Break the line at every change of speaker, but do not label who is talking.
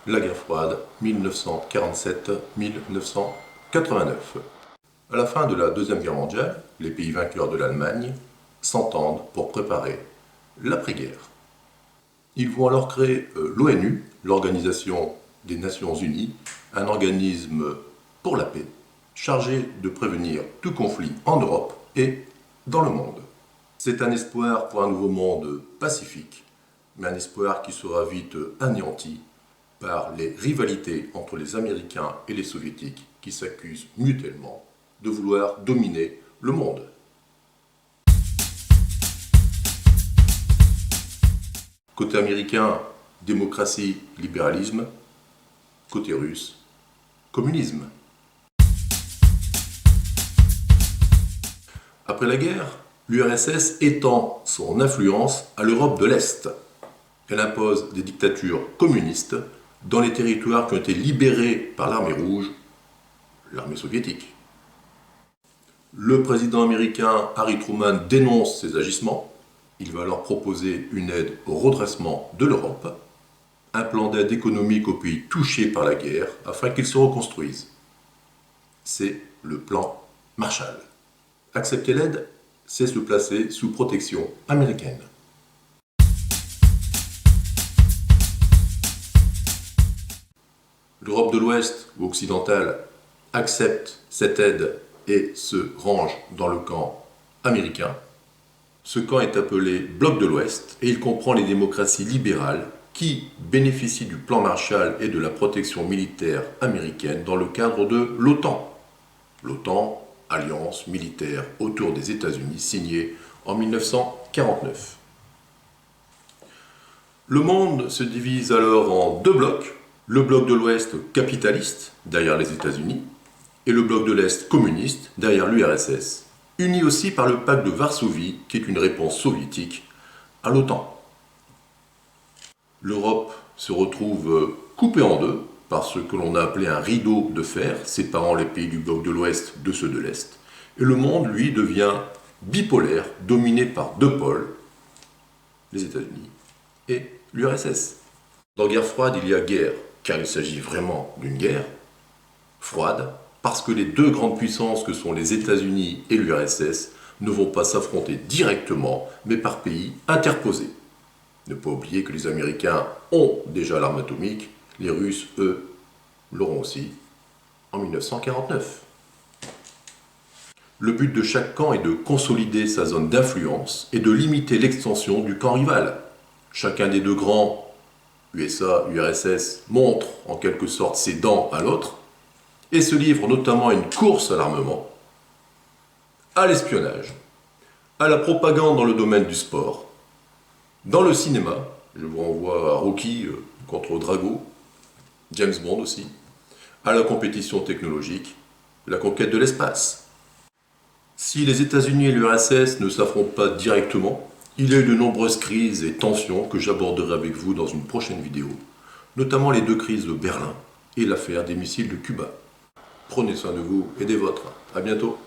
La guerre froide, 1947-1989. À la fin de la Deuxième Guerre mondiale, les pays vainqueurs de l'Allemagne s'entendent pour préparer l'après-guerre. Ils vont alors créer l'ONU, l'Organisation des Nations Unies, un organisme pour la paix, chargé de prévenir tout conflit en Europe et dans le monde. C'est un espoir pour un nouveau monde pacifique, mais un espoir qui sera vite anéanti par les rivalités entre les Américains et les Soviétiques qui s'accusent mutuellement de vouloir dominer le monde. Côté américain, démocratie, libéralisme. Côté russe, communisme. Après la guerre, l'URSS étend son influence à l'Europe de l'Est. Elle impose des dictatures communistes dans les territoires qui ont été libérés par l'armée rouge, l'armée soviétique. Le président américain Harry Truman dénonce ces agissements. Il va alors proposer une aide au redressement de l'Europe, un plan d'aide économique aux pays touchés par la guerre afin qu'ils se reconstruisent. C'est le plan Marshall. Accepter l'aide, c'est se placer sous protection américaine. L'Europe de l'Ouest ou occidentale accepte cette aide et se range dans le camp américain. Ce camp est appelé Bloc de l'Ouest et il comprend les démocraties libérales qui bénéficient du plan Marshall et de la protection militaire américaine dans le cadre de l'OTAN. L'OTAN, alliance militaire autour des États-Unis, signée en 1949. Le monde se divise alors en deux blocs. Le bloc de l'Ouest capitaliste, derrière les États-Unis, et le bloc de l'Est communiste, derrière l'URSS, unis aussi par le pacte de Varsovie, qui est une réponse soviétique à l'OTAN. L'Europe se retrouve coupée en deux par ce que l'on a appelé un rideau de fer, séparant les pays du bloc de l'Ouest de ceux de l'Est. Et le monde, lui, devient bipolaire, dominé par deux pôles, les États-Unis et l'URSS. Dans guerre froide, il y a guerre, car il s'agit vraiment d'une guerre froide, parce que les deux grandes puissances que sont les États-Unis et l'URSS ne vont pas s'affronter directement, mais par pays interposés. Ne pas oublier que les Américains ont déjà l'arme atomique, les Russes, eux, l'auront aussi en 1949. Le but de chaque camp est de consolider sa zone d'influence et de limiter l'extension du camp rival. Chacun des deux grands, USA, URSS, montre en quelque sorte ses dents à l'autre et se livre notamment à une course à l'armement, à l'espionnage, à la propagande dans le domaine du sport, dans le cinéma, je vous renvoie à Rocky contre Drago, James Bond aussi, à la compétition technologique, la conquête de l'espace. Si les États-Unis et l'URSS ne s'affrontent pas directement, il y a eu de nombreuses crises et tensions que j'aborderai avec vous dans une prochaine vidéo, notamment les deux crises de Berlin et l'affaire des missiles de Cuba. Prenez soin de vous et des vôtres. À bientôt.